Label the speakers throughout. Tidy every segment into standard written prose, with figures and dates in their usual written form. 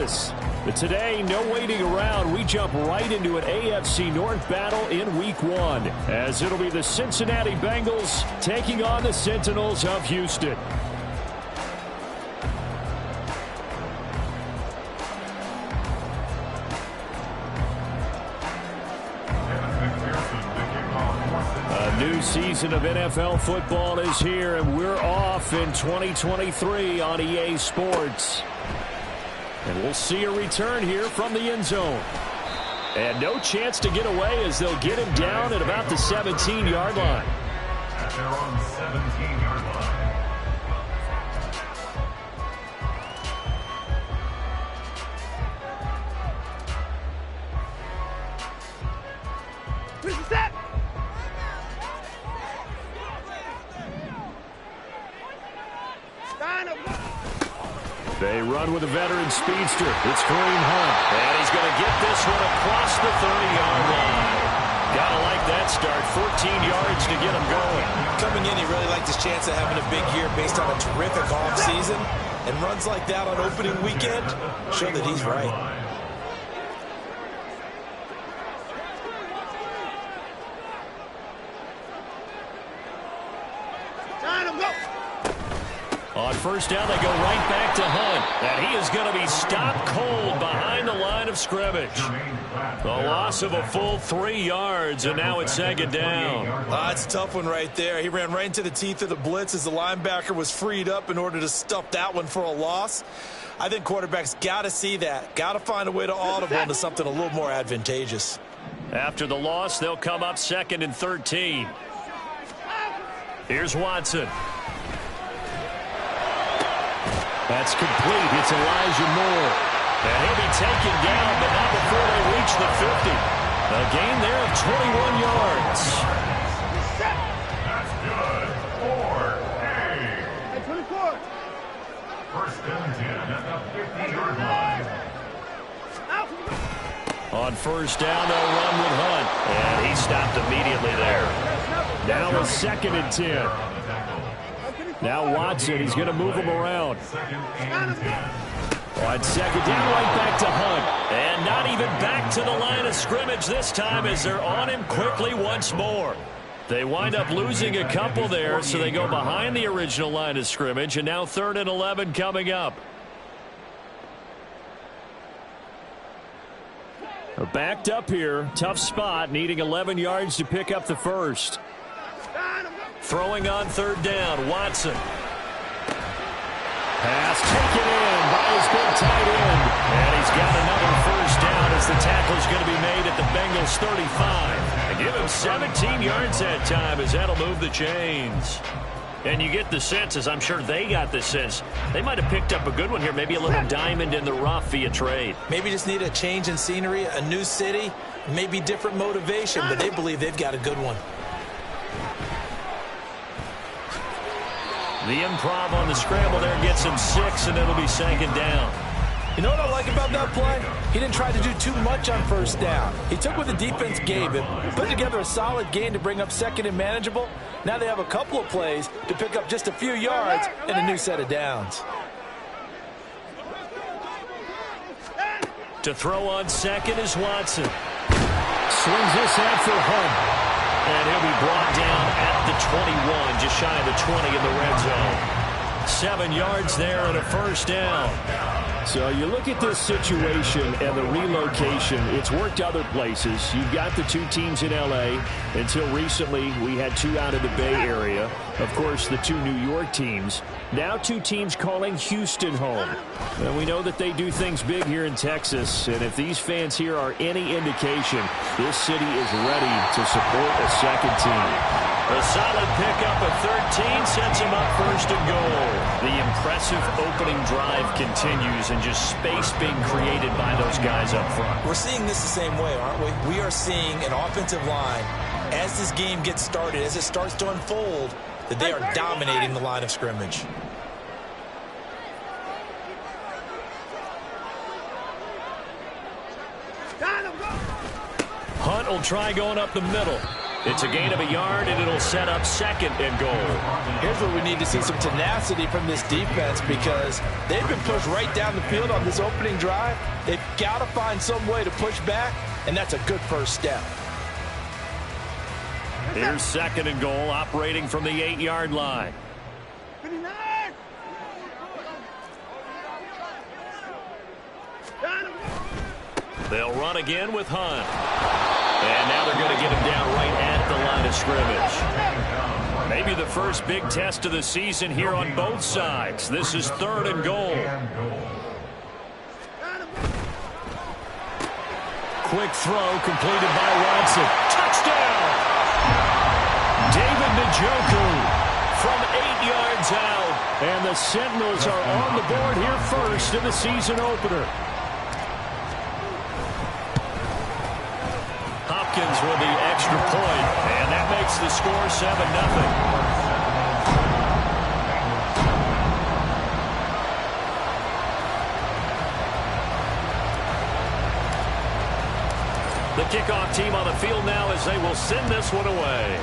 Speaker 1: But today, no waiting around. We jump right into an AFC North battle in Week 1, as it'll be the Cincinnati Bengals taking on the Sentinels of Houston. A new season of NFL football is here, and we're off in 2023 on EA Sports. And we'll see a return here from the end zone. And no chance to get away as they'll get him down at about the 17-yard line.
Speaker 2: At their own 17-yard line.
Speaker 1: They run with a veteran speedster. It's Kareem Hunt. And he's going to get this one across the 30-yard line. Gotta like that start. 14 yards to get him going.
Speaker 3: Coming in, he really liked his chance of having a big year based on a terrific offseason. And runs like that on opening weekend show that he's right.
Speaker 1: On first down, they go right back to Hunt. And he is going to be stopped cold behind the line of scrimmage. The loss of a full 3 yards, and now it's second down.
Speaker 3: That's a tough one right there. He ran right into the teeth of the blitz as the linebacker was freed up in order to stuff that one for a loss. I think quarterbacks got to see that. Got to find a way to audible into something a little more advantageous.
Speaker 1: After the loss, they'll come up 2nd and 13. Here's Watson. That's complete. It's Elijah Moore. And he'll be taken down, but not before they reach the 50. A gain there of 21 yards.
Speaker 2: That's good.
Speaker 4: 24.
Speaker 2: First and 10 at the 50-yard line.
Speaker 1: On first down, they'll run with Hunt. And he stopped immediately there. Now a 2nd and 10. Now Watson, he's going to move him around. On second down, right back to Hunt. And not even back to the line of scrimmage this time as they're on him quickly once more. They wind up losing a couple there, so they go behind the original line of scrimmage, and now 3rd and 11 coming up. Backed up here, tough spot, needing 11 yards to pick up the first. Throwing on 3rd down, Watson. Pass taken in by his big tight end. And he's got another first down as the tackle's going to be made at the Bengals 35. And give him 17 yards that time as that'll move the chains. And you get the sense, as I'm sure they got the sense, they might have picked up a good one here, maybe a little diamond in the rough via trade.
Speaker 3: Maybe just need a change in scenery, a new city, maybe different motivation, but they believe they've got a good one.
Speaker 1: The improv on the scramble there gets him 6, and it'll be 2nd down.
Speaker 3: You know what I like about that play? He didn't try to do too much on first down. He took what the defense gave him, put together a solid gain to bring up 2nd and manageable. Now they have a couple of plays to pick up just a few yards and a new set of downs.
Speaker 1: To throw on 2nd is Watson. Swings this out for Hunt. And he'll be brought down at the 21, just shy of the 20 in the red zone. 7 yards there and a first down. So you look at this situation and the relocation. It's worked other places. You've got the 2 teams in L.A. Until recently, we had 2 out of the Bay Area. Of course, the 2 New York teams. Now 2 teams calling Houston home. And we know that they do things big here in Texas. And if these fans here are any indication, this city is ready to support a second team. A solid pickup of 13 sets him up 1st and goal. The impressive opening drive continues and just space being created by those guys up front.
Speaker 3: We're seeing this the same way, aren't we? We are seeing an offensive line, as this game gets started, as it starts to unfold, that they are dominating the line of scrimmage.
Speaker 1: Hunt will try going up the middle. It's a gain of a yard, and it'll set up 2nd and goal.
Speaker 3: Here's where we need to see some tenacity from this defense because they've been pushed right down the field on this opening drive. They've got to find some way to push back, and that's a good first step.
Speaker 1: Here's 2nd and goal, operating from the 8-yard line. They'll run again with Hunt. And now they're going to get him down right at the line of scrimmage. Maybe the first big test of the season here on both sides. This is 3rd and goal. Quick throw completed by Watson. Touchdown! David Njoku from 8 yards out. And the Sentinels are on the board here first in the season opener. Hopkins with the extra point, and that makes the score 7-0. The kickoff team on the field now as they will send this one away.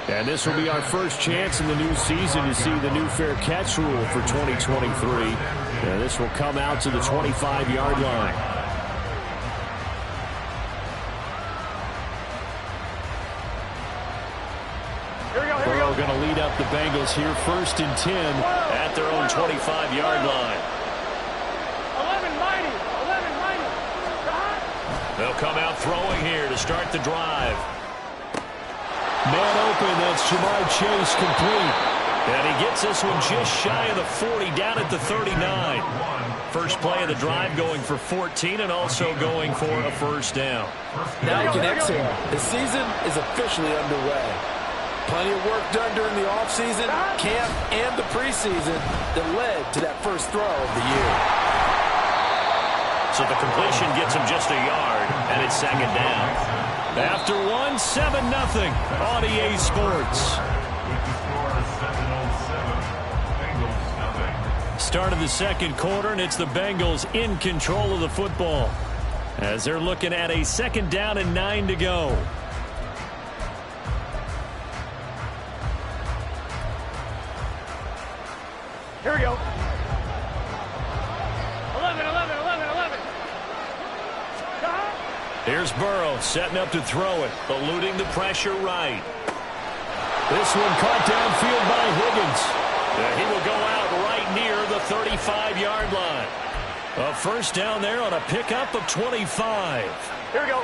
Speaker 1: And this will be our first chance in the new season to see the new fair catch rule for 2023. And this will come out to the 25-yard line. Burrow going to lead up the Bengals here, 1st and 10 at their own 25-yard line.
Speaker 4: 11 mighty.
Speaker 1: They'll come out throwing here to start the drive. Man open, that's Ja'Marr Chase complete. And he gets this one just shy of the 40, down at the 39. First play of the drive going for 14 and also going for a first down.
Speaker 3: Now you can exhale. The season is officially underway. Plenty of work done during the offseason, camp, and the preseason that led to that first throw of the year.
Speaker 1: So the completion gets him just a yard, and it's 2nd down. After 1, 7-0 on EA Sports. Start of the 2nd quarter, and it's the Bengals in control of the football as they're looking at a 2nd down and 9 to go.
Speaker 4: Here we go. 11.
Speaker 1: Here's Burrow setting up to throw it, eluding the pressure right. This one caught downfield by Higgins. He will go out right near the 35-yard line. A first down there on a pickup of 25.
Speaker 4: Here we go.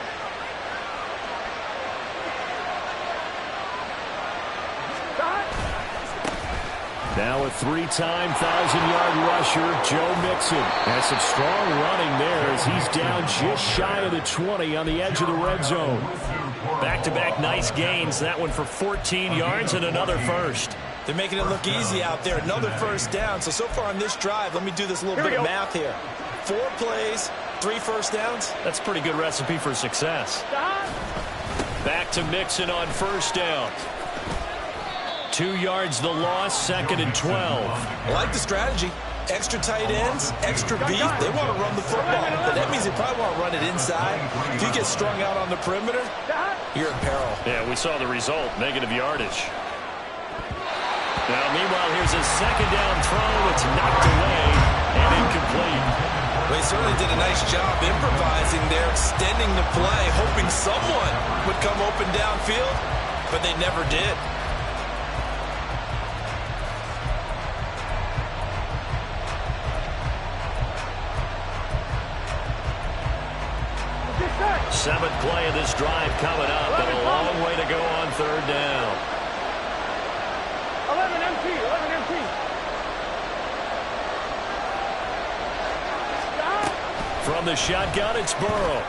Speaker 1: Now a 3-time 1,000-yard rusher, Joe Mixon. Has some strong running there as he's down just shy of the 20 on the edge of the red zone. Back-to-back nice gains. That one for 14 yards and another first.
Speaker 3: They're making it look easy out there. Another first down. So far on this drive, let me do this little bit of math here. 4 plays, 3 first downs.
Speaker 1: That's a pretty good recipe for success. Back to Mixon on first down. 2 yards the loss, 2nd and 12.
Speaker 3: I like the strategy. Extra tight ends, extra beef. They want to run the football. But that means they probably want to run it inside. If you get strung out on the perimeter, you're in peril.
Speaker 1: Yeah, we saw the result, negative yardage. Now, meanwhile, here's a 2nd down throw. It's knocked away and incomplete.
Speaker 3: Well, he certainly did a nice job improvising there, extending the play, hoping someone would come open downfield, but they never did.
Speaker 1: Seventh play of this drive coming up, and a long way to go on 3rd down.
Speaker 4: 11 MT.
Speaker 1: From the shotgun, it's Burrow.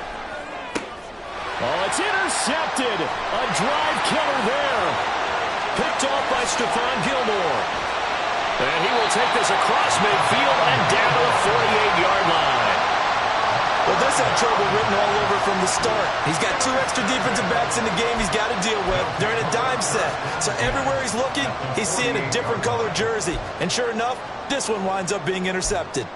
Speaker 1: Oh, it's intercepted. A drive killer there. Picked off by Stephon Gilmore. And he will take this across midfield and down to the 48-yard line.
Speaker 3: Well, this had trouble written all over from the start. He's got 2 extra defensive backs in the game he's got to deal with. They're in a dime set. So everywhere he's looking, he's seeing a different color jersey. And sure enough, this one winds up being intercepted.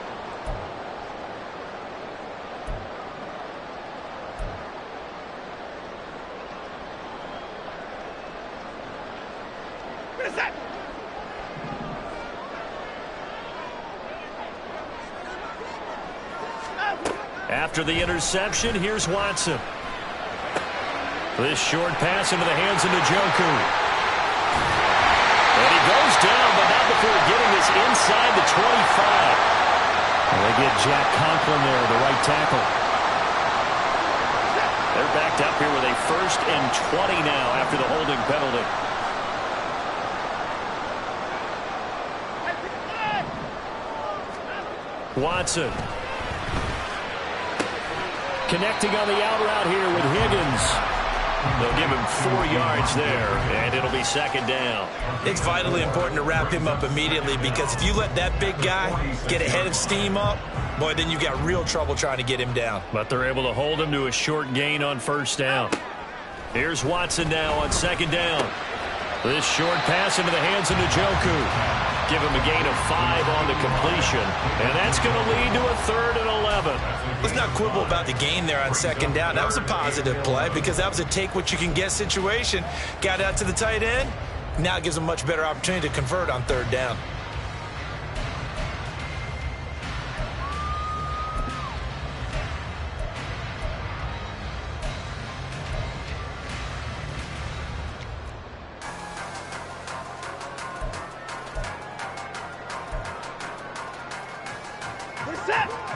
Speaker 1: After the interception, here's Watson. This short pass into the hands of Njoku. And he goes down, but not before getting this inside the 25. And they get Jack Conklin there, the right tackle. They're backed up here with a 1st and 20 now after the holding penalty. Watson. Connecting on the out route here with Higgins. They'll give him 4 yards there, and it'll be 2nd down.
Speaker 3: It's vitally important to wrap him up immediately, because if you let that big guy get a head of steam up, boy, then you've got real trouble trying to get him down.
Speaker 1: But they're able to hold him to a short gain on 1st down. Here's Watson now on 2nd down. This short pass into the hands of Njoku. Give him a gain of 5 on the completion, and that's going to lead to a 3rd and 11.
Speaker 3: Let's not quibble about the gain there on 2nd down. That was a positive play, because that was a take-what-you-can-get situation. Got out to the tight end. Now it gives them a much better opportunity to convert on 3rd down.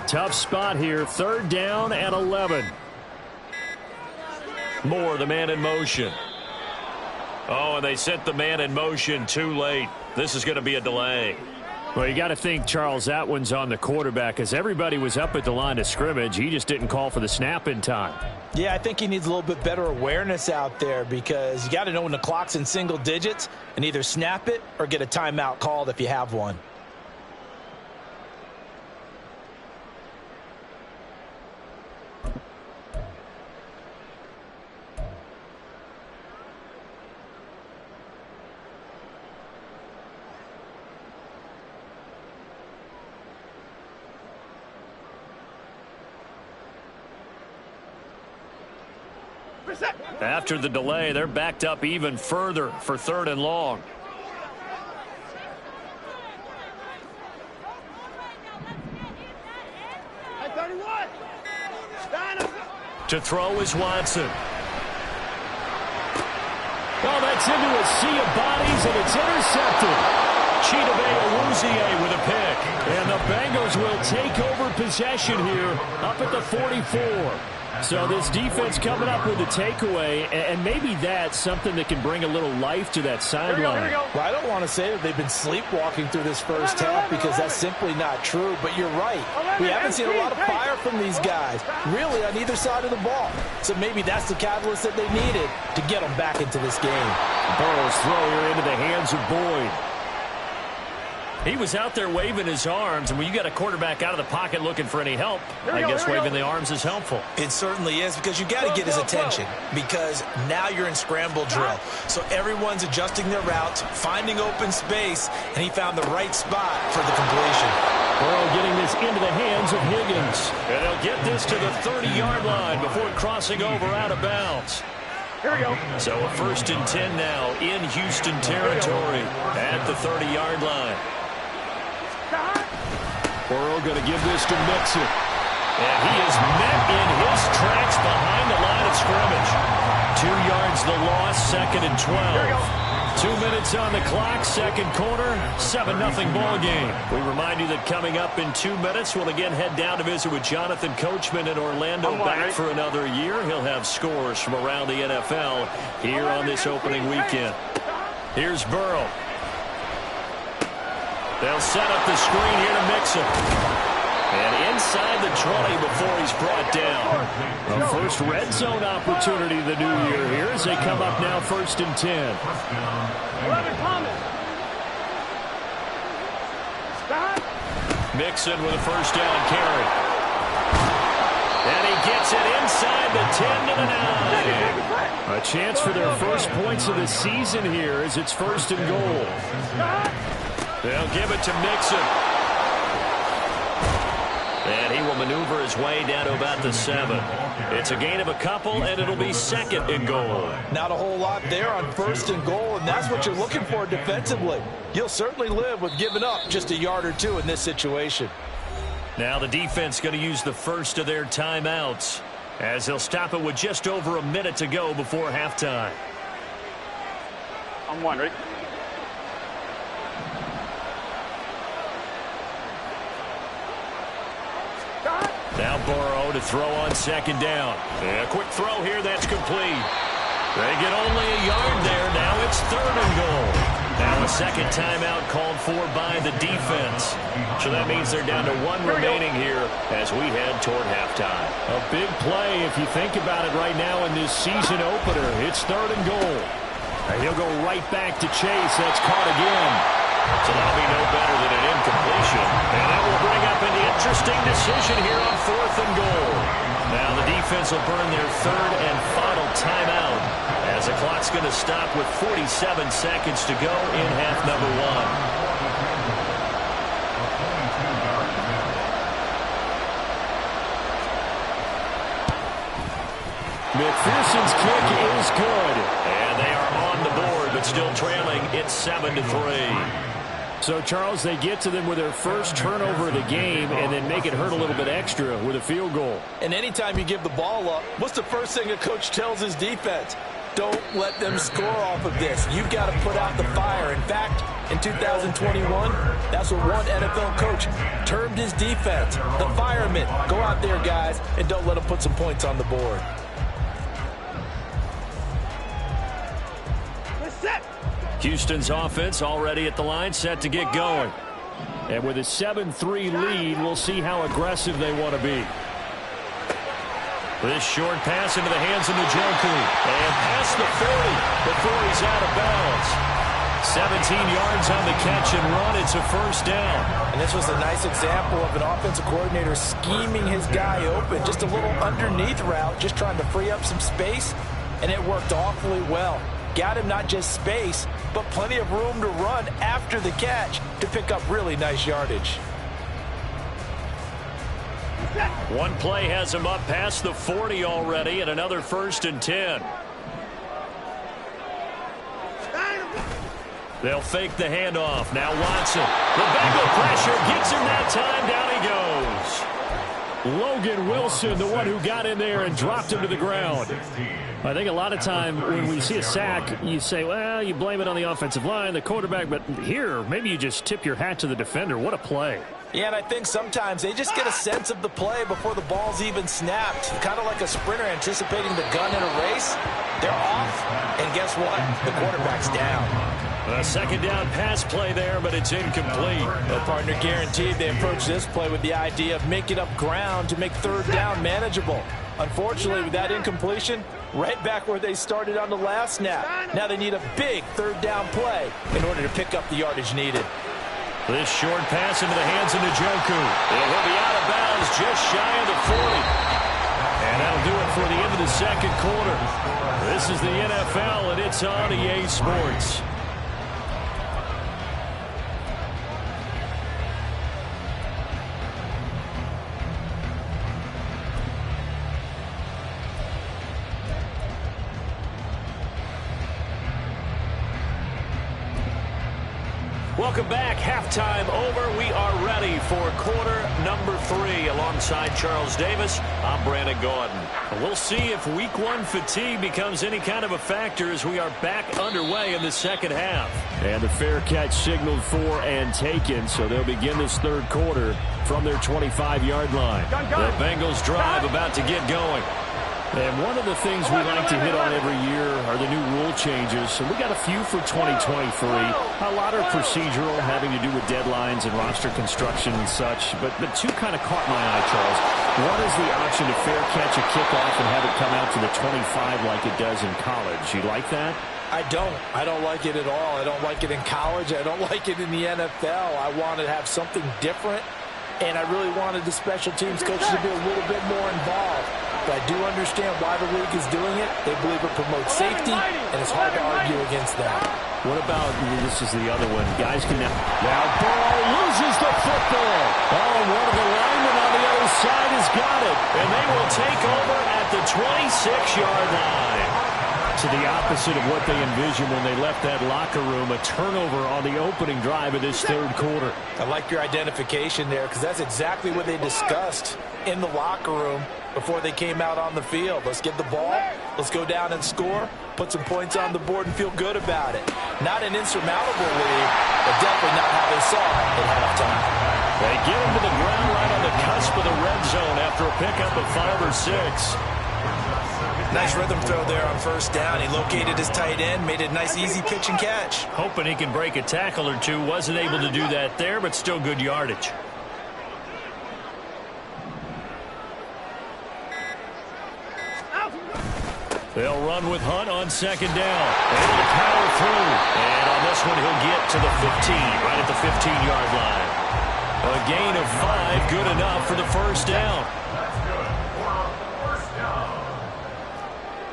Speaker 1: Tough spot here, 3rd down and 11. Moore, the man in motion. Oh, and they sent the man in motion too late. This is going to be a delay. Well, you got to think, Charles, that one's on the quarterback, as everybody was up at the line of scrimmage. He just didn't call for the snap in time.
Speaker 3: Yeah, I think he needs a little bit better awareness out there, because you got to know when the clock's in single digits and either snap it or get a timeout called if you have one.
Speaker 1: After the delay, they're backed up even further for 3rd and long. To throw is Watson. Well, that's into a sea of bodies, and it's intercepted. Chidobe Awuzie with a pick. And the Bengals will take over possession here up at the 44. So this defense coming up with a takeaway, and maybe that's something that can bring a little life to that sideline.
Speaker 3: Well, I don't want to say that they've been sleepwalking through this first half, because that's simply not true. But you're right. We haven't seen a lot of fire from these guys, really, on either side of the ball. So maybe that's the catalyst that they needed to get them back into this game.
Speaker 1: Burrow's throw here into the hands of Boyd. He was out there waving his arms, and when you got a quarterback out of the pocket looking for any help, I guess waving the arms is helpful.
Speaker 3: It certainly is, because you got to get his attention, because now you're in scramble drill. So everyone's adjusting their routes, finding open space, and he found the right spot for the completion.
Speaker 1: Burrow getting this into the hands of Higgins. And they'll get this to the 30-yard line before crossing over out of bounds.
Speaker 4: Here we go.
Speaker 1: So a 1st and 10 now in Houston territory at the 30-yard line. Burrow going to give this to Mixon. And he is met in his tracks behind the line of scrimmage. 2 yards the loss, 2nd and 12. 2 minutes on the clock, 2nd quarter, 7-0 ball game. We remind you that coming up in 2 minutes, we'll again head down to visit with Jonathan Coachman in Orlando, back for another year. He'll have scores from around the NFL here on this opening weekend. Here's Burrow. They'll set up the screen here to Mixon. And inside the 20 before he's brought down. The first red zone opportunity of the new year here as they come up now 1st and 10.
Speaker 4: 11 coming. Stop.
Speaker 1: Mixon with a 1st down carry. And he gets it inside the 10 to the 9. A chance for their first points of the season here as it's 1st and goal. They'll give it to Mixon. And he will maneuver his way down to about the 7. It's a gain of a couple, and it'll be 2nd and goal.
Speaker 3: Not a whole lot there on 1st and goal, and that's what you're looking for defensively. You'll certainly live with giving up just a yard or two in this situation.
Speaker 1: Now the defense going to use the first of their timeouts as they'll stop it with just over a minute to go before halftime.
Speaker 4: I'm one, ready?
Speaker 1: Now Burrow to throw on second down. And a quick throw here, that's complete. They get only a yard there. Now it's 3rd and goal. Now a second timeout called for by the defense. So that means they're down to 1 remaining here as we head toward halftime.
Speaker 5: A big play if you think about it right now in this season opener. It's 3rd and goal. And he'll go right back to Chase. That's caught again.
Speaker 1: So that'll be no better than an incompletion. And that will bring up an interesting decision here on 4th and goal. Now the defense will burn their 3rd and final timeout as the clock's going to stop with 47 seconds to go in half number 1.
Speaker 5: McPherson's kick is good.
Speaker 1: And they are on the board, but still trailing. It's 7-3.
Speaker 5: So, Charles, they get to them with their first turnover of the game and then make it hurt a little bit extra with a field goal.
Speaker 3: And anytime you give the ball up, what's the first thing a coach tells his defense? Don't let them score off of this. You've got to put out the fire. In fact, in 2021, that's what one NFL coach termed his defense. The firemen. Go out there, guys, and don't let them put some points on the board.
Speaker 1: Houston's offense already at the line, set to get going.
Speaker 5: And with a 7-3 lead, we'll see how aggressive they want to be.
Speaker 1: This short pass into the hands of Njoku. And past the 40 before he's out of bounds. 17 yards on the catch and run. It's a first down.
Speaker 3: And this was a nice example of an offensive coordinator scheming his guy open. Just a little underneath route, just trying to free up some space. And it worked awfully well. Got him not just space, but plenty of room to run after the catch to pick up really nice yardage.
Speaker 1: One play has him up past the 40 already, and another 1st and 10. They'll fake the handoff. Now Watson. The Bengal pressure gets him that time. Down he goes.
Speaker 5: Logan Wilson, the one who got in there and dropped him to the ground. I think a lot of time when we see a sack, you say, well, you blame it on the offensive line, the quarterback, but here, maybe you just tip your hat to the defender. What a play.
Speaker 3: Yeah, and I think sometimes they just get a sense of the play before the ball's even snapped. Kind of like a sprinter anticipating the gun in a race. They're off, and guess what? The quarterback's down.
Speaker 1: A second down pass play there, but it's incomplete.
Speaker 3: The partner guaranteed they approach this play with the idea of making up ground to make 3rd down manageable. Unfortunately, with that incompletion, right back where they started on the last snap. Now they need a big 3rd down play in order to pick up the yardage needed.
Speaker 1: This short pass into the hands of Njoku. And he'll be out of bounds just shy of the 40. And that'll do it for the end of the second quarter. This is the NFL, and it's on EA Sports. Welcome back. Halftime over. We are ready for quarter number 3. Alongside Charles Davis, I'm Brandon Gordon. We'll see if week 1 fatigue becomes any kind of a factor as we are back underway in the second half.
Speaker 5: And the fair catch signaled for and taken, so they'll begin this 3rd quarter from their 25-yard line.
Speaker 1: The Bengals drive about to get going.
Speaker 5: And one of the things we like to hit on every year are the new rule changes. And we got a few for 2023. A lot are procedural, having to do with deadlines and roster construction and such. But two kind of caught my eye, Charles. One is the option to fair catch a kickoff and have it come out to the 25 like it does in college. You like that?
Speaker 3: I don't. I don't like it at all. I don't like it in college. I don't like it in the NFL. I want to have something different. And I really wanted the special teams coaches to be a little bit more involved. But I do understand why the league is doing it. They believe it promotes safety, and it's hard to argue against that.
Speaker 5: What about, this is the other one, guys can now Burrow loses the football.
Speaker 1: Oh, one of the linemen on the other side has got it. And they will take over at the 26-yard line.
Speaker 5: To the opposite of what they envisioned when they left that locker room, a turnover on the opening drive of this third quarter.
Speaker 3: I like your identification there because that's exactly what they discussed in the locker room before they came out on the field. Let's get the ball, let's go down and score, put some points on the board and feel good about it. Not an insurmountable lead, but definitely not how they saw it at halftime.
Speaker 1: They get him to the ground right on the cusp of the red zone after a pickup of 5 or 6.
Speaker 3: Nice rhythm throw there on first down. He located his tight end, made a nice easy pitch and catch.
Speaker 1: Hoping he can break a tackle or two. Wasn't able to do that there, but still good yardage. They'll run with Hunt on second down. Able to power through. And on this one, he'll get to the 15, right at the 15-yard line. A gain of 5, good enough for the first down.
Speaker 2: That's good for a first down.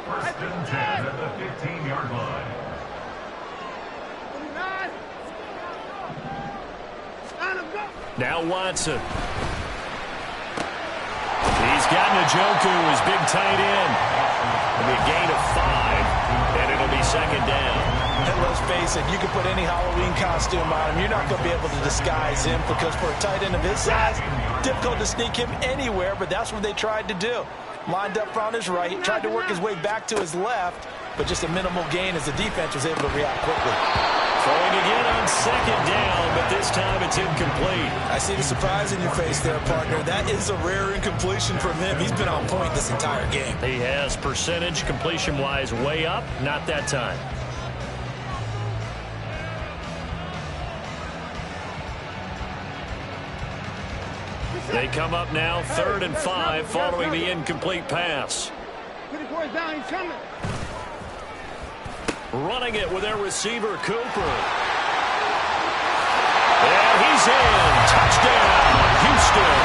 Speaker 2: First and 10 at the 15-yard line.
Speaker 1: Now Watson. He's got Njoku, his big tight end. It'll be a gain of 5, and it'll be second down.
Speaker 3: And let's face it, you can put any Halloween costume on him. You're not going to be able to disguise him because for a tight end of his size, difficult to sneak him anywhere, but that's what they tried to do. Lined up on his right, tried to work his way back to his left, but just a minimal gain as the defense was able to react quickly.
Speaker 1: Throwing again on second down, but this time it's incomplete.
Speaker 3: I see the surprise in your face there, partner. That is a rare incompletion from him. He's been on point this entire game.
Speaker 1: He has percentage completion-wise way up, not that time. They come up now, 3rd and 5, following the incomplete pass.
Speaker 4: Down, he's coming.
Speaker 1: Running it with their receiver, Cooper. And he's in. Touchdown, Houston.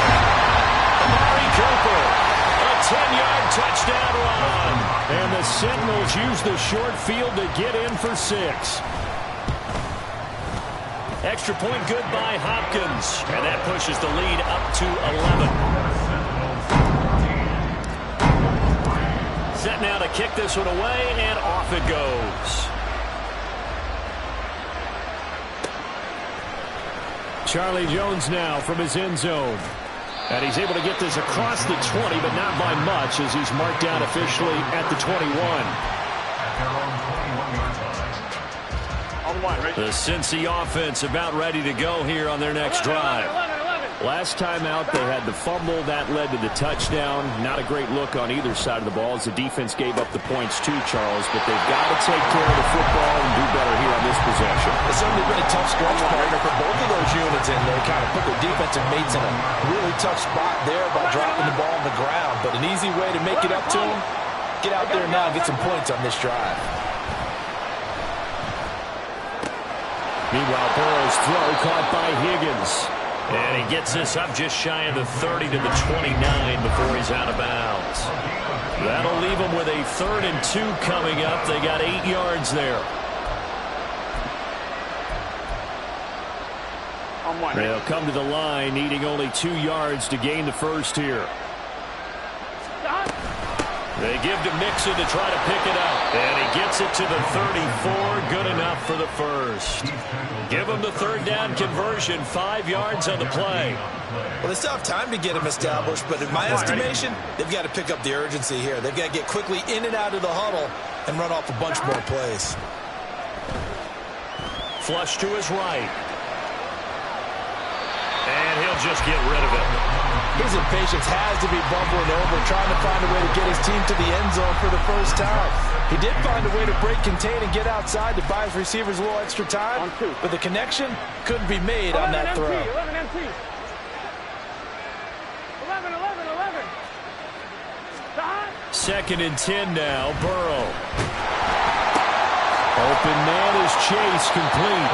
Speaker 1: Amari Cooper. A 10-yard touchdown run.
Speaker 5: And the Sentinels use the short field to get in for 6.
Speaker 1: Extra point good by Hopkins. And that pushes the lead up to 11. Set now to kick this one away, and off it goes.
Speaker 5: Charlie Jones now from his end zone. And he's able to get this across the 20, but not by much as he's marked down officially at the 21.
Speaker 2: At their own 21-yard line.
Speaker 4: On one, right?
Speaker 1: The Cincy offense about ready to go here on their next drive.
Speaker 4: 11.
Speaker 5: Last time out, they had the fumble. That led to the touchdown. Not a great look on either side of the ball as the defense gave up the points too, Charles. But they've got to take care of the football and do better here on this possession.
Speaker 3: It's certainly been a tough stretch, partner, for both of those units in there. Kind of put their defensive mates in a really tough spot there by dropping the ball on the ground. But an easy way to make it up to them, get out there now and get some points on this drive.
Speaker 5: Meanwhile, Burrow's throw caught by Higgins.
Speaker 1: And he gets this up just shy of the 30 to the 29 before he's out of bounds. That'll leave him with a 3rd and 2 coming up. They got 8 yards there.
Speaker 4: On one.
Speaker 5: They'll come to the line, needing only 2 yards to gain the first here.
Speaker 1: They give to Mixon to try to pick it up. And he gets it to the 34. Good enough for the first. Give him the 3rd down conversion. 5 yards on the play.
Speaker 3: Well, they still have time to get him established, but in my estimation, they've got to pick up the urgency here. They've got to get quickly in and out of the huddle and run off a bunch more plays.
Speaker 1: Flush to his right. And he'll just get rid of it.
Speaker 3: His impatience has to be bubbling over, trying to find a way to get his team to the end zone for the first time. He did find a way to break, contain, and get outside to buy his receivers a little extra time, but the connection couldn't be made on that throw.
Speaker 4: 11 MT. 11.
Speaker 1: 2nd and 10 now, Burrow.
Speaker 5: Open man is Chase, complete.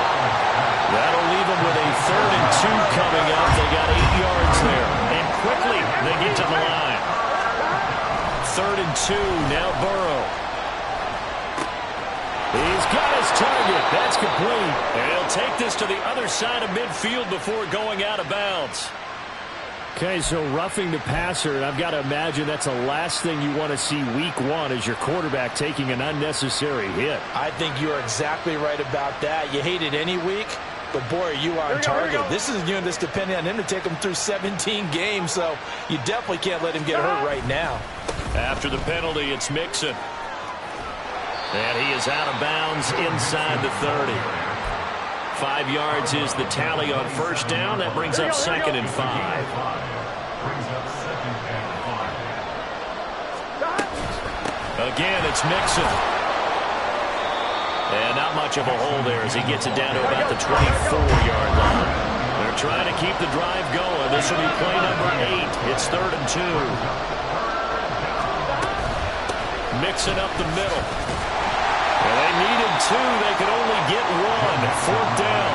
Speaker 1: That'll leave them with a 3rd and 2 coming up. They got 8 yards there. And quickly, they get to the line. 3rd and 2, now Burrow.
Speaker 5: He's got his target. That's complete.
Speaker 1: And he'll take this to the other side of midfield before going out of bounds.
Speaker 5: Okay, so roughing the passer, and I've got to imagine that's the last thing you want to see week one as your quarterback taking an unnecessary hit.
Speaker 3: I think you're exactly right about that. You hate it any week, but boy, you are on target. This is a unit that's depending on him to take him through 17 games, so you definitely can't let him get hurt right now.
Speaker 1: After the penalty, it's Mixon. And he is out of bounds inside the 30. 5 yards is the tally on first down. That brings up 2nd and 5. Again, it's Mixon. And not much of a hole there as he gets it down to about the 24-yard line. They're trying to keep the drive going. This will be play number 8. It's 3rd and 2. Mixon up the middle. Well, they needed 2. They could only get 1. 4th down.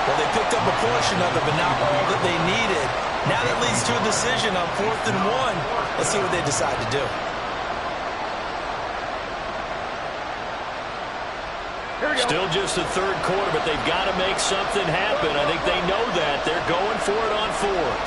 Speaker 3: Well, they picked up a portion of it, but not all that they needed. Now that leads to a decision on 4th and 1. Let's see what they decide to do.
Speaker 1: Still just the 3rd quarter, but they've got to make something happen. I think they know that. They're going for it on 4th.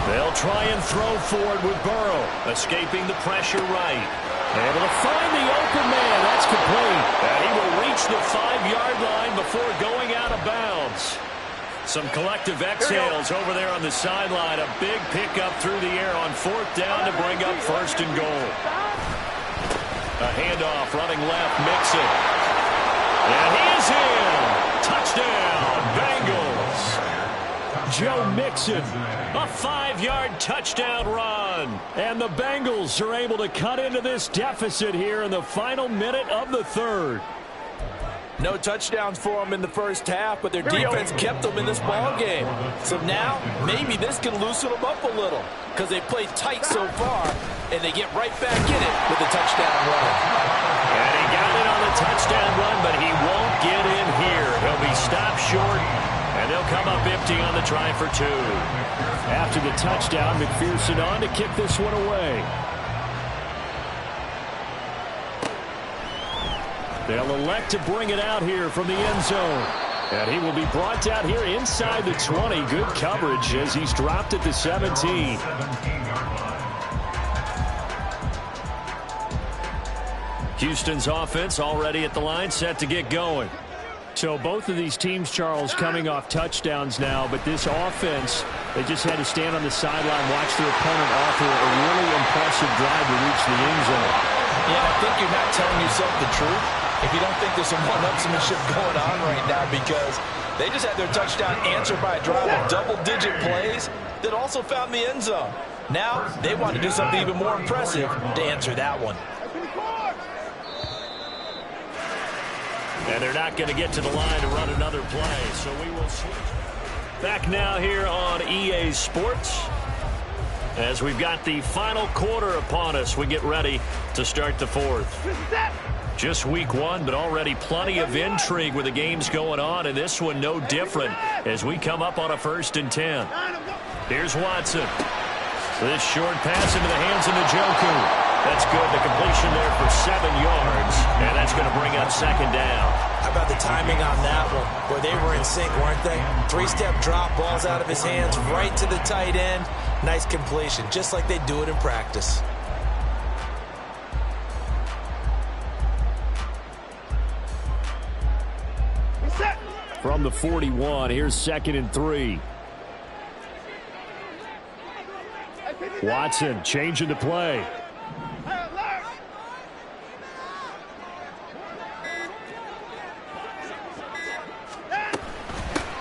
Speaker 4: 11.
Speaker 1: They'll try and throw forward with Burrow, escaping the pressure right. Able to find the open man. That's complete. And he will reach the 5-yard line before going out of bounds. Some collective exhales over there on the sideline. A big pickup through the air on 4th down to bring up 1st and goal. A handoff running left, Mixon. And he is in. Touchdown, Bengals. Joe Mixon, a 5-yard touchdown run. And the Bengals are able to cut into this deficit here in the final minute of the 3rd.
Speaker 3: No touchdowns for them in the first half, but their defense kept them in this ball game. So now, maybe this can loosen them up a little because they played tight so far, and they get right back in it with a touchdown run.
Speaker 1: And he got it on the touchdown run, but he won't get in here. He'll be stopped short, and they'll come up empty on the try for 2.
Speaker 5: After the touchdown, McPherson on to kick this one away. They'll elect to bring it out here from the end zone. And he will be brought down here inside the 20. Good coverage as he's dropped at the 17. Houston's offense already at the line, set to get going. So both of these teams, Charles, coming off touchdowns now, but this offense, they just had to stand on the sideline, watch their opponent offer a really impressive drive to reach the end zone.
Speaker 3: Yeah, I think you're not telling yourself the truth if you don't think there's some one-upsmanship going on right now, because they just had their touchdown answered by a drive of double-digit plays that also found the end zone. Now they want to do something even more impressive to answer that one.
Speaker 1: And they're not going to get to the line to run another play, so we will switch. Back now here on EA Sports as we've got the final quarter upon us. We get ready to start the 4th. Just week 1, but already plenty of intrigue with the games going on, and this one no different as we come up on a 1st and 10. Here's Watson. This short pass into the hands of Njoku. That's good. The completion there for 7 yards, and that's going to bring up 2nd down.
Speaker 3: How about the timing on that one? Boy, they were in sync, weren't they? 3-step drop, balls out of his hands, right to the tight end. Nice completion, just like they do it in practice.
Speaker 5: From the 41, here's 2nd and 3. Watson changing the play.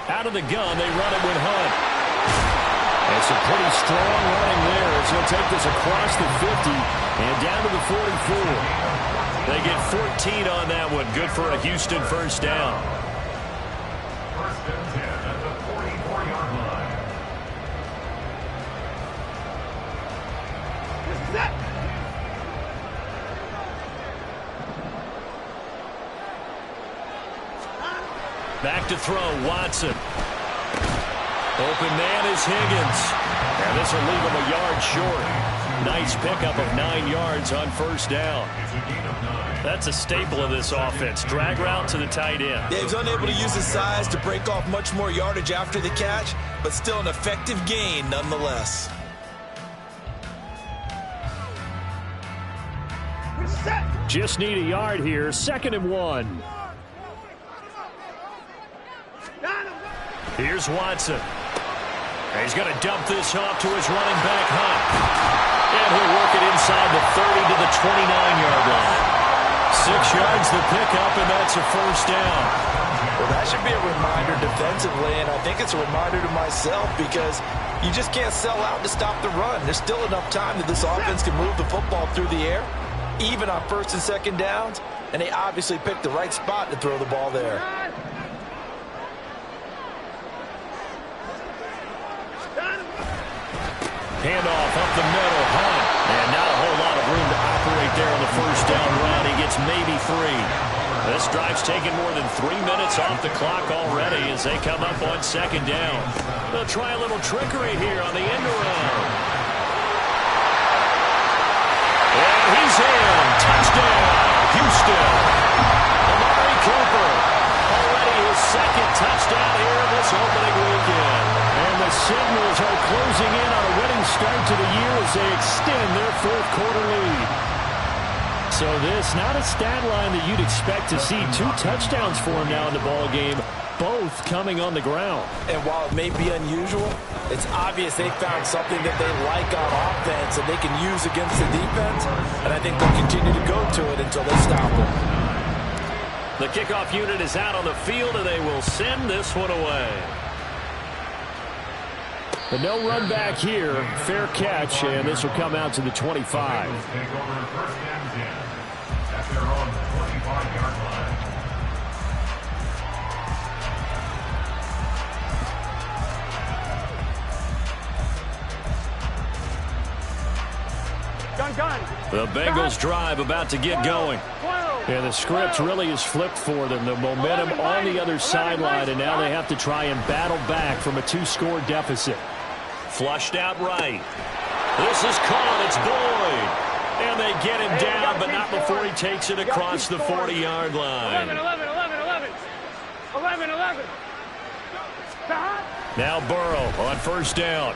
Speaker 5: Out of the gun, they run it with Hunt. And some pretty strong running there as he'll take this across the 50 and down to the 44.
Speaker 1: They get 14 on that one. Good for a Houston 1st down.
Speaker 2: 1st and 10 at the 44-yard line.
Speaker 1: Back to throw, Watson. Open man is Higgins. And this will leave him a yard short. Nice pickup of 9 yards on 1st down.
Speaker 2: It's a gain of 9.
Speaker 1: That's a staple of this offense. Drag route to the tight end.
Speaker 3: Yeah, he was unable to use his size to break off much more yardage after the catch, but still an effective gain nonetheless.
Speaker 5: Just need a yard here. 2nd and 1.
Speaker 1: Here's Watson. And he's going to dump this off to his running back, Hunt. And he'll work it inside the 30 to the 29-yard line. 6 yards the pickup, and that's a first down.
Speaker 3: Well, that should be a reminder defensively, and I think it's a reminder to myself because you just can't sell out to stop the run. There's still enough time that this offense can move the football through the air, even on 1st and 2nd downs, and they obviously picked the right spot to throw the ball there.
Speaker 1: Handoff up the middle, Hunt. And not a whole lot of room to operate there on the first down run. He gets maybe 3. This drive's taken more than 3 minutes off the clock already as they come up on 2nd down. They'll try a little trickery here on the end around. And he's in. Touchdown, Houston. Amari Cooper. Already his 2nd touchdown here this opening weekend. And the Signals are closing in on a winning start to the year as they extend their 4th quarter lead. So this, not a stat line that you'd expect to see. 2 touchdowns for him now in the ball game, both coming on the ground.
Speaker 3: And while it may be unusual, it's obvious they found something that they like on offense and they can use against the defense. And I think they'll continue to go to it until they stop them.
Speaker 1: The kickoff unit is out on the field, and they will send this one away.
Speaker 5: But no run back here. Fair catch, and this will come out to the 25.
Speaker 2: Take over 1st and 10 at their own 25-yard line.
Speaker 1: The Bengals drive about to get going.
Speaker 5: Yeah, the script really is flipped for them. The momentum on the other sideline, and now they have to try and battle back from a 2-score deficit.
Speaker 1: Flushed out right. This is caught. It's Boyd. And they get him down, but not before he takes it across the 40-yard line.
Speaker 4: 11.
Speaker 1: Now Burrow on 1st down.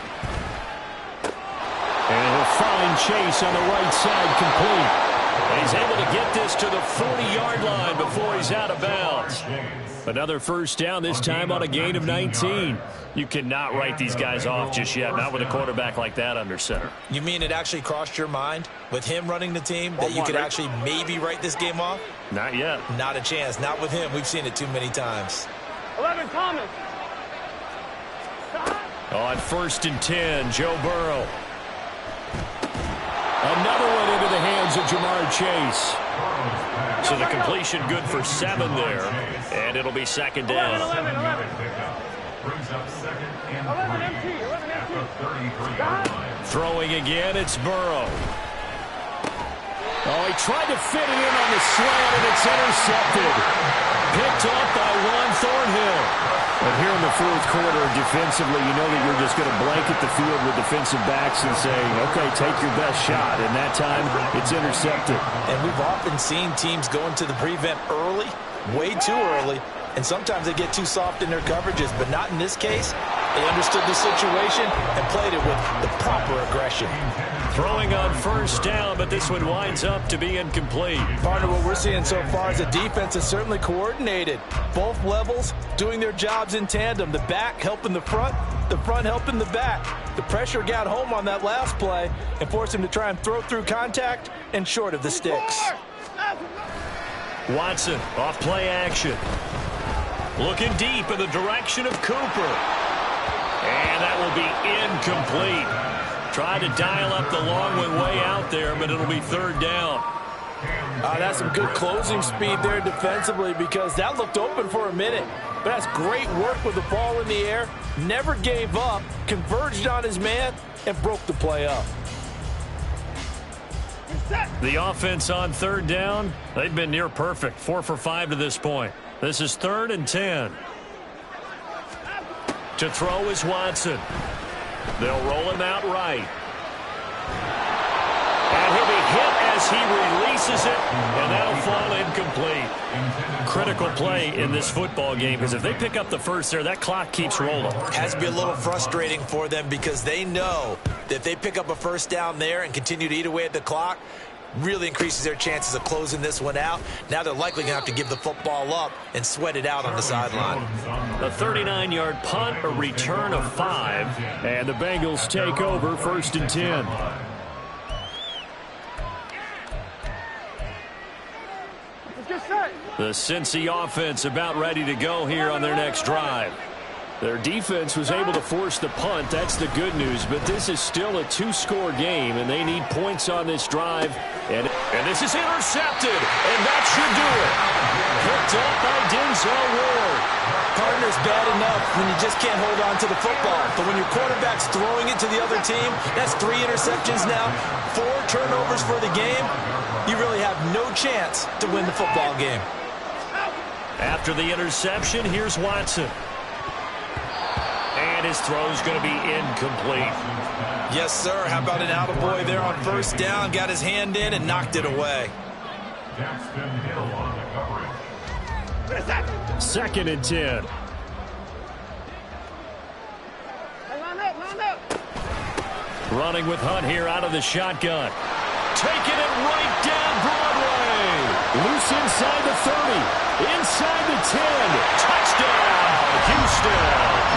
Speaker 1: And he'll find Chase on the right side complete. And he's able to get this to the 40-yard line before he's out of bounds. Another first down, this time on a gain of 19. You cannot write these guys off just yet, not with a quarterback like that under center.
Speaker 3: You mean it actually crossed your mind with him running the team that you could actually maybe write this game off?
Speaker 1: Not yet.
Speaker 3: Not a chance. Not with him. We've seen it too many times.
Speaker 4: 11, Thomas.
Speaker 1: On 1st and 10, Joe Burrow. Another one into the hands of Jamar Chase. So the completion good for 7 there, and it'll be 2nd down.
Speaker 2: 11. Brings up 2nd and 3 at the 33-yard line.
Speaker 1: Throwing again, it's Burrow. Oh, he tried to fit it in on the slant, and it's intercepted. Picked off by Juan Thornhill.
Speaker 5: But here in the 4th quarter, defensively, you know that you're just going to blanket the field with defensive backs and say, okay, take your best shot. And that time, it's intercepted.
Speaker 3: And we've often seen teams go into the prevent early, way too early, and sometimes they get too soft in their coverages, but not in this case. They understood the situation and played it with the proper aggression.
Speaker 1: Throwing on 1st down, but this one winds up to be incomplete.
Speaker 3: Partner, what we're seeing so far is a defense is certainly coordinated. Both levels doing their jobs in tandem. The back helping the front helping the back. The pressure got home on that last play and forced him to try and throw through contact and short of the sticks.
Speaker 1: Watson off play action. Looking deep in the direction of Cooper. And that will be incomplete. Tried to dial up the long one way out there, but it'll be 3rd down.
Speaker 3: That's some good closing speed there defensively because that looked open for a minute. But that's great work with the ball in the air. Never gave up, converged on his man, and broke the play up.
Speaker 1: The offense on 3rd down, they've been near perfect. 4 for 5 to this point. This is 3rd and 10. To throw is Watson. They'll roll him out right. And he'll be hit as as he releases it, and that'll fall incomplete. Critical play in this football game, because if they pick up the first there, that clock keeps rolling.
Speaker 3: Has to be a little frustrating for them because they know that if they pick up a first down there and continue to eat away at the clock, really increases their chances of closing this one out. Now they're likely going to have to give the football up and sweat it out on the sideline.
Speaker 1: A 39-yard punt, a return of 5.
Speaker 5: And the Bengals take over 1st and 10.
Speaker 1: The Cincy offense about ready to go here on their next drive.
Speaker 5: Their defense was able to force the punt. That's the good news. But this is still a 2-score game, and they need points on this drive.
Speaker 1: And this is intercepted, and that should do it. Picked up by Denzel Ward.
Speaker 3: Partner's bad enough when you just can't hold on to the football. But when your quarterback's throwing it to the other team, that's 3 interceptions now, 4 turnovers for the game. You really have no chance to win the football game.
Speaker 1: After the interception, here's Watson. And his throw's going to be incomplete.
Speaker 3: Yes, sir. How about an attaboy there on first down? Got his hand in and knocked it away.
Speaker 2: Jackson Hill on the coverage.
Speaker 5: 2nd and 10.
Speaker 4: Line up.
Speaker 1: Running with Hunt here out of the shotgun. Taking it right down Broadway.
Speaker 5: Loose inside the 30. Inside the 10.
Speaker 1: Touchdown, Houston.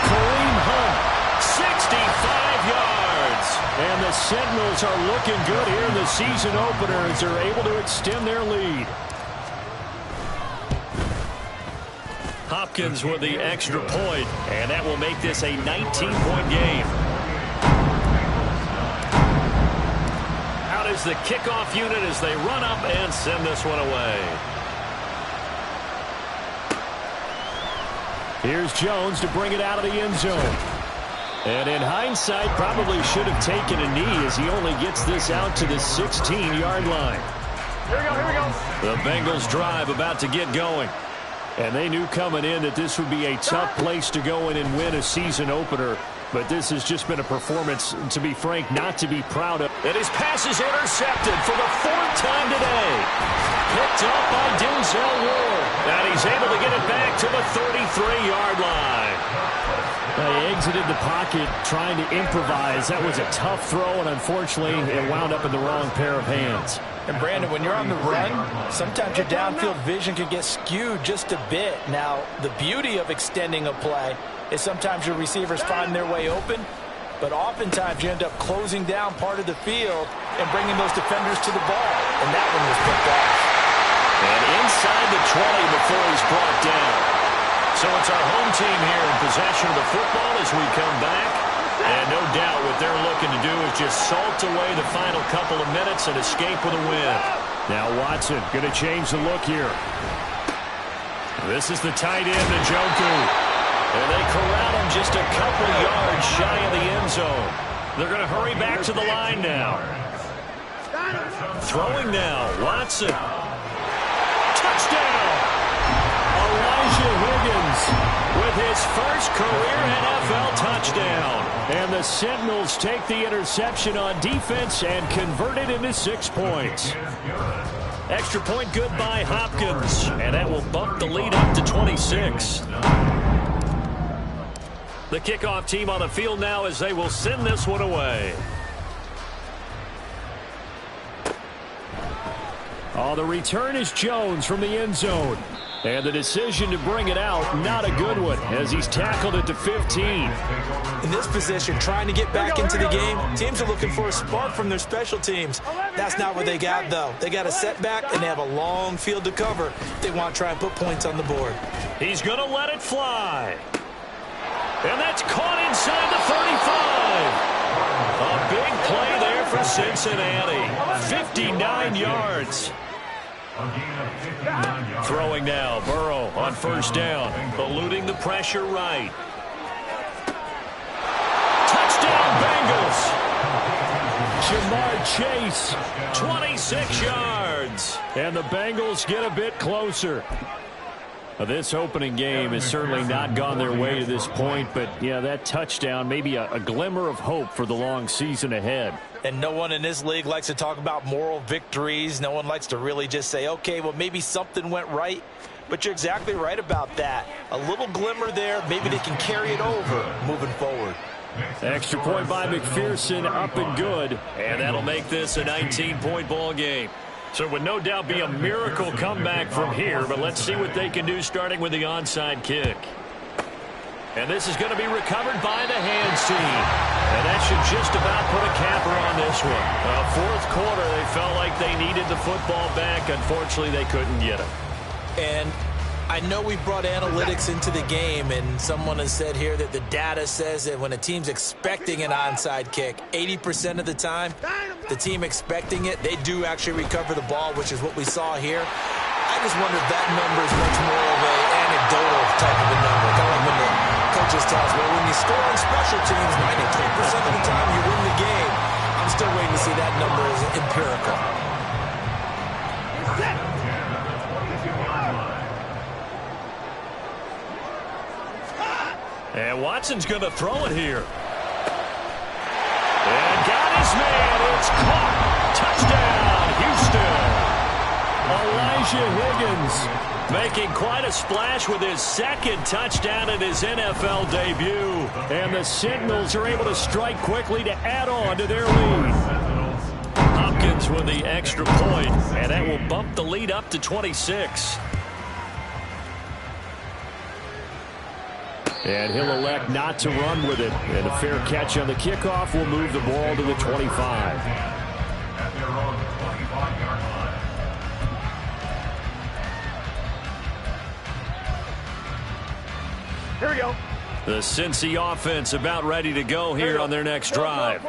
Speaker 1: Kareem Hunt, 65 yards.
Speaker 5: And the Sentinels are looking good here in the season opener as they're able to extend their lead.
Speaker 1: Hopkins with the extra point, and that will make this a 19-point game. Out is the kickoff unit as they run up and send this one away.
Speaker 5: Here's Jones to bring it out of the end zone. And in hindsight, probably should have taken a knee as he only gets this out to the 16-yard line.
Speaker 4: Here we go.
Speaker 1: The Bengals drive about to get going.
Speaker 5: And they knew coming in that this would be a tough place to go in and win a season opener. But this has just been a performance, to be frank, not to be proud of.
Speaker 1: And his pass is intercepted for the 4th time today. Picked up by Denzel Ward. And he's able to get it back to the 33-yard line.
Speaker 5: He exited the pocket trying to improvise. That was a tough throw, and unfortunately, it wound up in the wrong pair of hands.
Speaker 3: And Brandon, when you're on the run, sometimes your downfield vision can get skewed just a bit. Now, the beauty of extending a play is sometimes your receivers find their way open, but oftentimes you end up closing down part of the field and bringing those defenders to the ball. And that one was picked off.
Speaker 1: And inside the 20 before he's brought down. So it's our home team here in possession of the football as we come back. And no doubt what they're looking to do is just salt away the final couple of minutes and escape with a win.
Speaker 5: Now Watson going to change the look here.
Speaker 1: This is the tight end, Njoku. And they corral him just a couple yards shy of the end zone. They're going to hurry back to the line now. Throwing now, Watson. Touchdown!
Speaker 5: Elijah Higgins
Speaker 1: with his first career NFL touchdown.
Speaker 5: And the Sentinels take the interception on defense and convert it into 6 points.
Speaker 1: Extra point good by Hopkins. And that will bump the lead up to 26. The kickoff team on the field now as they will send this one away.
Speaker 5: Oh, the return is Jones from the end zone. And the decision to bring it out, not a good one, as he's tackled it to 15.
Speaker 3: In this position, trying to get back into the game, teams are looking for a spark from their special teams. That's not what they got, though. They got a setback, and they have a long field to cover. They want to try and put points on the board.
Speaker 1: He's going to let it fly. And that's caught inside the 35. A big play there for Cincinnati. 59 yards. Throwing now, Burrow on first down, eluding the pressure right. Touchdown Bengals!
Speaker 5: Jamar Chase,
Speaker 1: 26 yards.
Speaker 5: And the Bengals get a bit closer. This opening game has certainly not gone their way to this point, but yeah, that touchdown, maybe a glimmer of hope for the long season ahead.
Speaker 3: And no one in this league likes to talk about moral victories. No one likes to really just say, okay, well, maybe something went right. But you're exactly right about that. A little glimmer there. Maybe they can carry it over moving forward.
Speaker 5: Extra point by McPherson, up and good.
Speaker 1: And that'll make this a 19-point ball game. So it would no doubt be a miracle comeback from here, but let's see what they can do starting with the onside kick. And this is going to be recovered by the hands team. And that should just about put a capper on this one. Fourth quarter, they felt like they needed the football back. Unfortunately, they couldn't get it.
Speaker 3: And I know we brought analytics into the game, and someone has said here that the data says that when a team's expecting an onside kick, 80% of the time, the team expecting it, they do actually recover the ball, which is what we saw here. I just wonder if that number is much more of an anecdotal type of a number. Kind of like when the coaches tell us, well, when you score on special teams, 93% of the time you win the game. I'm still waiting to see that number as empirical.
Speaker 1: And Watson's going to throw it here. And got his man. It's caught. Touchdown, Houston. Elijah Higgins making quite a splash with his second touchdown in his NFL debut.
Speaker 5: And the Sentinels are able to strike quickly to add on to their lead.
Speaker 1: Hopkins with the extra point, and that will bump the lead up to 26.
Speaker 5: And he'll elect not to run with it. And a fair catch on the kickoff will move the ball to the 25.
Speaker 2: At their own 25-yard line.
Speaker 4: Here we go.
Speaker 1: The Cincy offense about ready to go here on their next drive.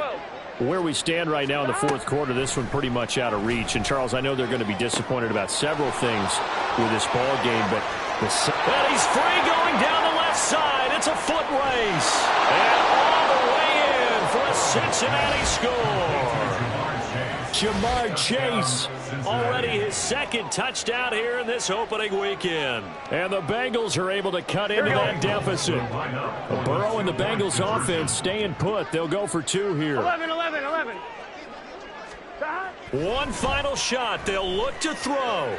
Speaker 5: Where we stand right now in the fourth quarter, this one pretty much out of reach. And, Charles, I know they're going to be disappointed about several things with this ball game, but
Speaker 1: and he's free going down the left side. It's a foot race. And all the way in for a Cincinnati score.
Speaker 5: Jamar Chase.
Speaker 1: Already his second touchdown here in this opening weekend.
Speaker 5: And the Bengals are able to cut into that deficit. Burrow and the Bengals offense staying put. They'll go for two here.
Speaker 4: 11.
Speaker 1: One final shot. They'll look to throw.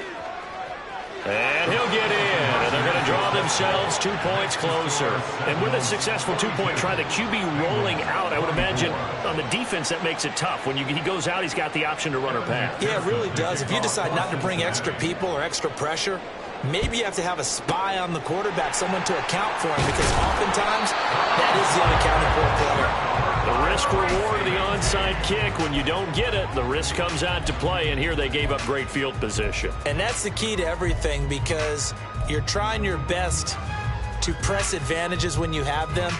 Speaker 1: And he'll get in, and they're going to draw themselves 2 points closer. And with a successful two-point try, the QB rolling out, I would imagine on the defense that makes it tough. When he goes out, he's got the option to run or pass.
Speaker 3: Yeah, it really does. If you decide not to bring extra people or extra pressure, maybe you have to have a spy on the quarterback, someone to account for him, because oftentimes that is the unaccounted for player.
Speaker 1: The risk-reward of the onside kick, when you don't get it, the risk comes out to play, and here they gave up great field position.
Speaker 3: And that's the key to everything, because you're trying your best to press advantages when you have them,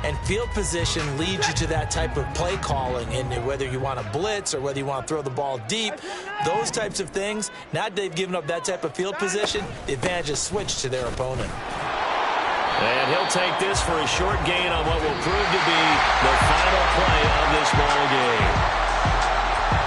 Speaker 3: and field position leads you to that type of play calling, and whether you want to blitz or whether you want to throw the ball deep, those types of things. Now that they've given up that type of field position, the advantage is switched to their opponent.
Speaker 1: And he'll take this for a short gain on what will prove to be the final play of this ball game.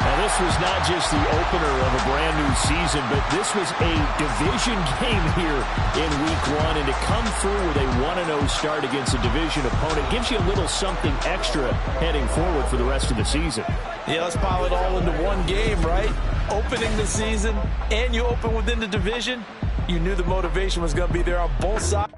Speaker 5: Now, this was not just the opener of a brand-new season, but this was a division game here in Week 1. And to come through with a 1-0 start against a division opponent gives you a little something extra heading forward for the rest of the season.
Speaker 3: Yeah, let's pile it all into one game, right? Opening the season, and you open within the division. You knew the motivation was going to be there on both sides.